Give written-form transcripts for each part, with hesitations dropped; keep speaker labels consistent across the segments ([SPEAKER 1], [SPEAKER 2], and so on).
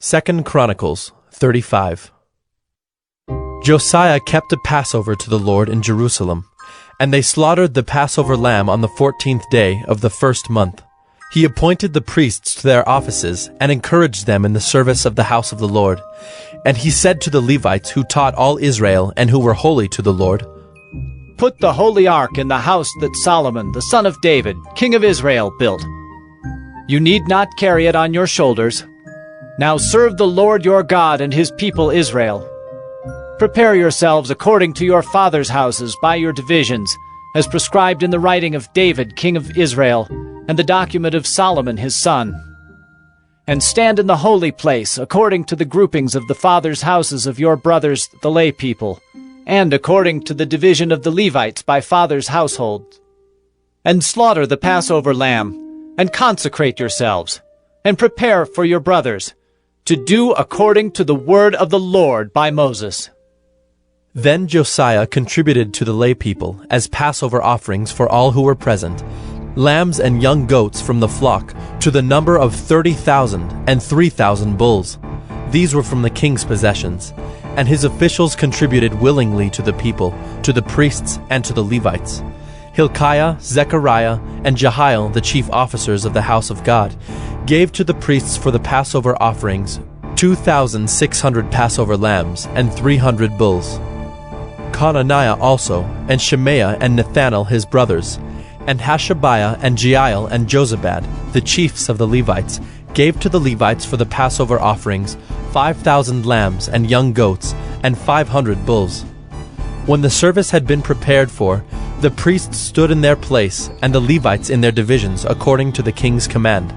[SPEAKER 1] 2 Chronicles 35. Josiah kept a Passover to the Lord in Jerusalem, and they slaughtered the Passover lamb on the 14th day of the first month. He appointed the priests to their offices and encouraged them in the service of the house of the Lord. And he said to the Levites who taught all Israel and who were holy to the Lord,
[SPEAKER 2] "Put the holy ark in the house that Solomon, the son of David, king of Israel, built. You need not carry it on your shoulders. Now serve the Lord your God and his people Israel. Prepare yourselves according to your fathers' houses by your divisions, as prescribed in the writing of David, king of Israel, and the document of Solomon his son. And stand in the holy place according to the groupings of the fathers' houses of your brothers the lay people, and according to the division of the Levites by fathers' households. And slaughter the Passover lamb, and consecrate yourselves, and prepare for your brothers, to do according to the word of the Lord by Moses."
[SPEAKER 1] Then Josiah contributed to the lay people as Passover offerings for all who were present, lambs and young goats from the flock, to the number of 30,000 and 3,000 bulls. These were from the king's possessions, and his officials contributed willingly to the people, to the priests, and to the Levites. Hilkiah, Zechariah, and Jehiel, the chief officers of the house of God, gave to the priests for the Passover offerings 2,600 Passover lambs and 300 bulls. Conaniah also, and Shemaiah and Nethanel his brothers, and Hashabiah and Jeiel and Jozabad, the chiefs of the Levites, gave to the Levites for the Passover offerings 5,000 lambs and young goats and 500 bulls. When the service had been prepared for, the priests stood in their place and the Levites in their divisions according to the king's command.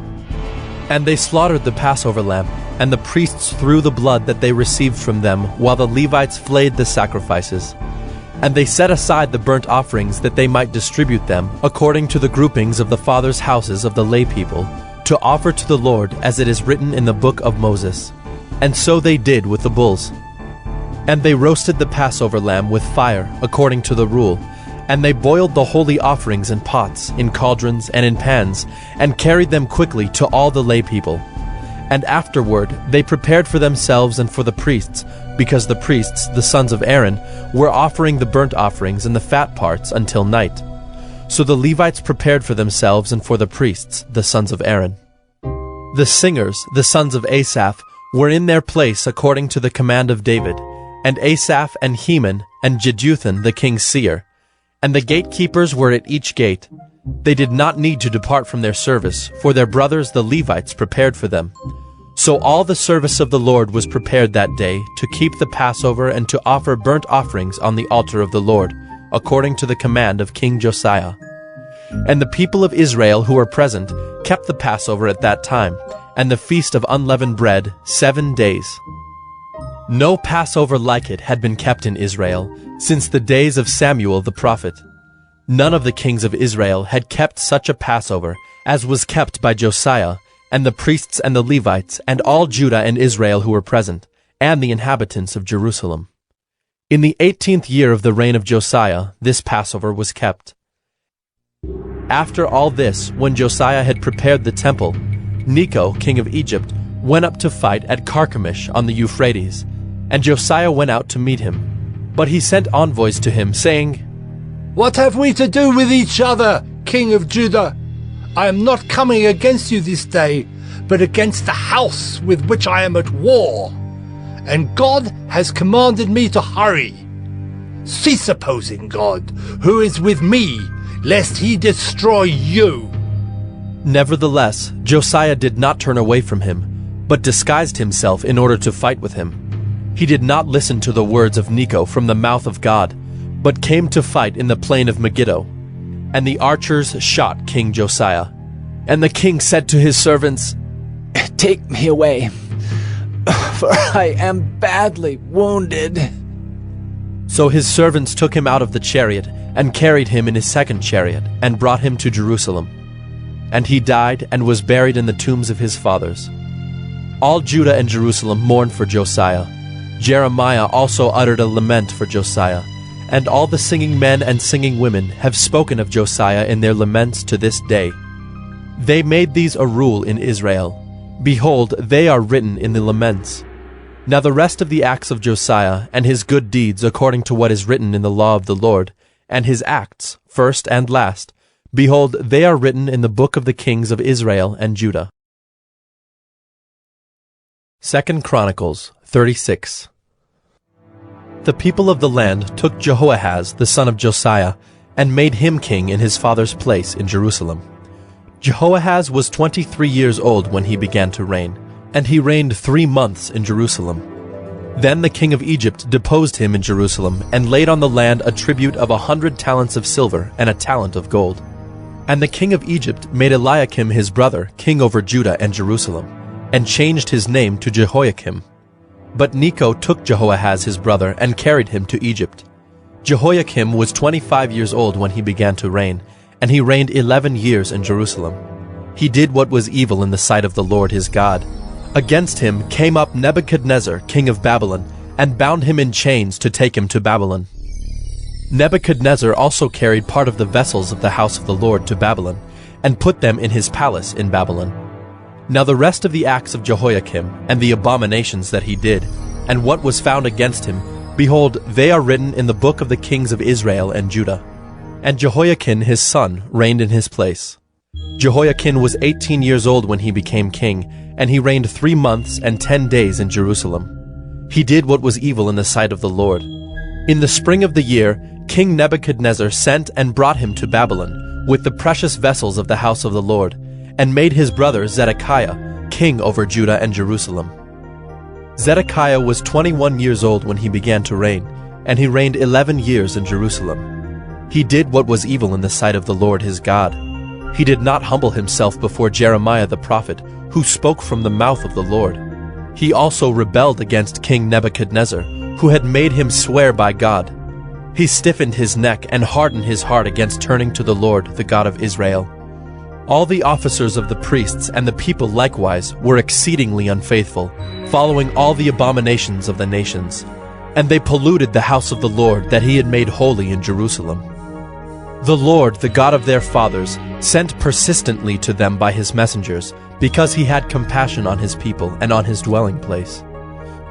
[SPEAKER 1] And they slaughtered the Passover lamb, and the priests threw the blood that they received from them, while the Levites flayed the sacrifices. And they set aside the burnt offerings that they might distribute them according to the groupings of the fathers' houses of the lay people, to offer to the Lord as it is written in the book of Moses. And so they did with the bulls. And they roasted the Passover lamb with fire according to the rule, and they boiled the holy offerings in pots, in cauldrons, and in pans, and carried them quickly to all the lay people. And afterward they prepared for themselves and for the priests, because the priests, the sons of Aaron, were offering the burnt offerings and the fat parts until night. So the Levites prepared for themselves and for the priests, the sons of Aaron. The singers, the sons of Asaph, were in their place according to the command of David, and Asaph and Heman and Jeduthun the king's seer. And the gatekeepers were at each gate. They did not need to depart from their service, for their brothers the Levites prepared for them. So all the service of the Lord was prepared that day to keep the Passover and to offer burnt offerings on the altar of the Lord, according to the command of King Josiah. And the people of Israel who were present kept the Passover at that time, and the feast of unleavened bread 7 days. No Passover like it had been kept in Israel since the days of Samuel the prophet. None of the kings of Israel had kept such a Passover as was kept by Josiah, and the priests and the Levites, and all Judah and Israel who were present, and the inhabitants of Jerusalem. In the 18th year of the reign of Josiah, this Passover was kept. After all this, when Josiah had prepared the temple, Necho, king of Egypt, went up to fight at Carchemish on the Euphrates, and Josiah went out to meet him. But he sent envoys to him, saying,
[SPEAKER 3] "What have we to do with each other, King of Judah? I am not coming against you this day, but against the house with which I am at war. And God has commanded me to hurry. Cease opposing God, who is with me, lest he destroy you."
[SPEAKER 1] Nevertheless, Josiah did not turn away from him, but disguised himself in order to fight with him. He did not listen to the words of Necho from the mouth of God, but came to fight in the plain of Megiddo. And the archers shot King Josiah. And the king said to his servants,
[SPEAKER 2] "Take me away, for I am badly wounded."
[SPEAKER 1] So his servants took him out of the chariot, and carried him in his second chariot, and brought him to Jerusalem. And he died and was buried in the tombs of his fathers. All Judah and Jerusalem mourned for Josiah. Jeremiah also uttered a lament for Josiah, and all the singing men and singing women have spoken of Josiah in their laments to this day. They made these a rule in Israel. Behold, they are written in the laments. Now the rest of the acts of Josiah, and his good deeds according to what is written in the law of the Lord, and his acts, first and last, behold, they are written in the book of the kings of Israel and Judah. 2 Chronicles 36. The people of the land took Jehoahaz the son of Josiah, and made him king in his father's place in Jerusalem. Jehoahaz was 23 years old when he began to reign, and he reigned 3 months in Jerusalem. Then the king of Egypt deposed him in Jerusalem, and laid on the land a tribute of 100 talents of silver and a talent of gold. And the king of Egypt made Eliakim his brother king over Judah and Jerusalem, and changed his name to Jehoiakim. But Necho took Jehoahaz his brother and carried him to Egypt. Jehoiakim was 25 years old when he began to reign, and he reigned 11 years in Jerusalem. He did what was evil in the sight of the Lord his God. Against him came up Nebuchadnezzar king of Babylon, and bound him in chains to take him to Babylon. Nebuchadnezzar also carried part of the vessels of the house of the Lord to Babylon, and put them in his palace in Babylon. Now the rest of the acts of Jehoiakim, and the abominations that he did, and what was found against him, behold, they are written in the book of the kings of Israel and Judah. And Jehoiakim his son reigned in his place. Jehoiakim was 18 years old when he became king, and he reigned 3 months and 10 days in Jerusalem. He did what was evil in the sight of the Lord. In the spring of the year, King Nebuchadnezzar sent and brought him to Babylon, with the precious vessels of the house of the Lord, and made his brother Zedekiah king over Judah and Jerusalem. Zedekiah was 21 years old when he began to reign, and he reigned 11 years in Jerusalem. He did what was evil in the sight of the Lord his God. He did not humble himself before Jeremiah the prophet, who spoke from the mouth of the Lord. He also rebelled against King Nebuchadnezzar, who had made him swear by God. He stiffened his neck and hardened his heart against turning to the Lord, the God of Israel. All the officers of the priests and the people likewise were exceedingly unfaithful, following all the abominations of the nations. And they polluted the house of the Lord that he had made holy in Jerusalem. The Lord, the God of their fathers, sent persistently to them by his messengers, because he had compassion on his people and on his dwelling place.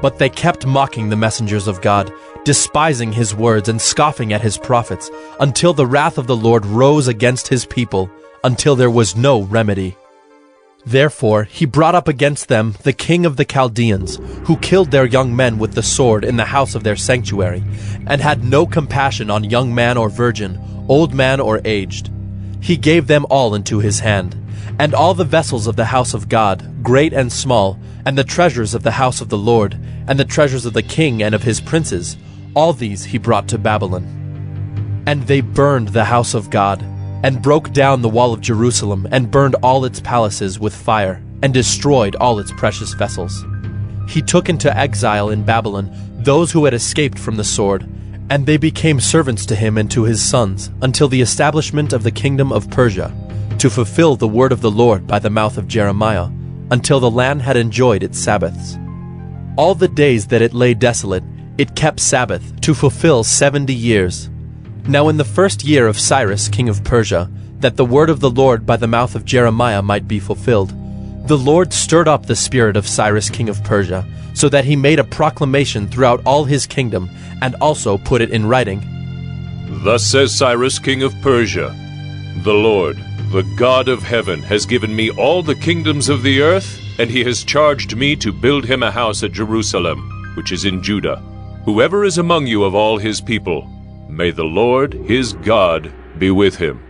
[SPEAKER 1] But they kept mocking the messengers of God, despising his words and scoffing at his prophets, until the wrath of the Lord rose against his people, until there was no remedy. Therefore he brought up against them the king of the Chaldeans, who killed their young men with the sword in the house of their sanctuary, and had no compassion on young man or virgin, old man or aged. He gave them all into his hand, and all the vessels of the house of God, great and small, and the treasures of the house of the Lord, and the treasures of the king and of his princes, all these he brought to Babylon. And they burned the house of God, and broke down the wall of Jerusalem, and burned all its palaces with fire, and destroyed all its precious vessels. He took into exile in Babylon those who had escaped from the sword, and they became servants to him and to his sons, until the establishment of the kingdom of Persia, to fulfill the word of the Lord by the mouth of Jeremiah, until the land had enjoyed its Sabbaths. All the days that it lay desolate, it kept Sabbath, to fulfill 70 years. Now in the first year of Cyrus king of Persia, that the word of the Lord by the mouth of Jeremiah might be fulfilled, the Lord stirred up the spirit of Cyrus king of Persia, so that he made a proclamation throughout all his kingdom, and also put it in writing.
[SPEAKER 4] Thus says Cyrus king of Persia, the Lord, the God of heaven, has given me all the kingdoms of the earth, and he has charged me to build him a house at Jerusalem, which is in Judah. Whoever is among you of all his people, may the Lord his God be with him.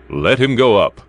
[SPEAKER 4] Let him go up,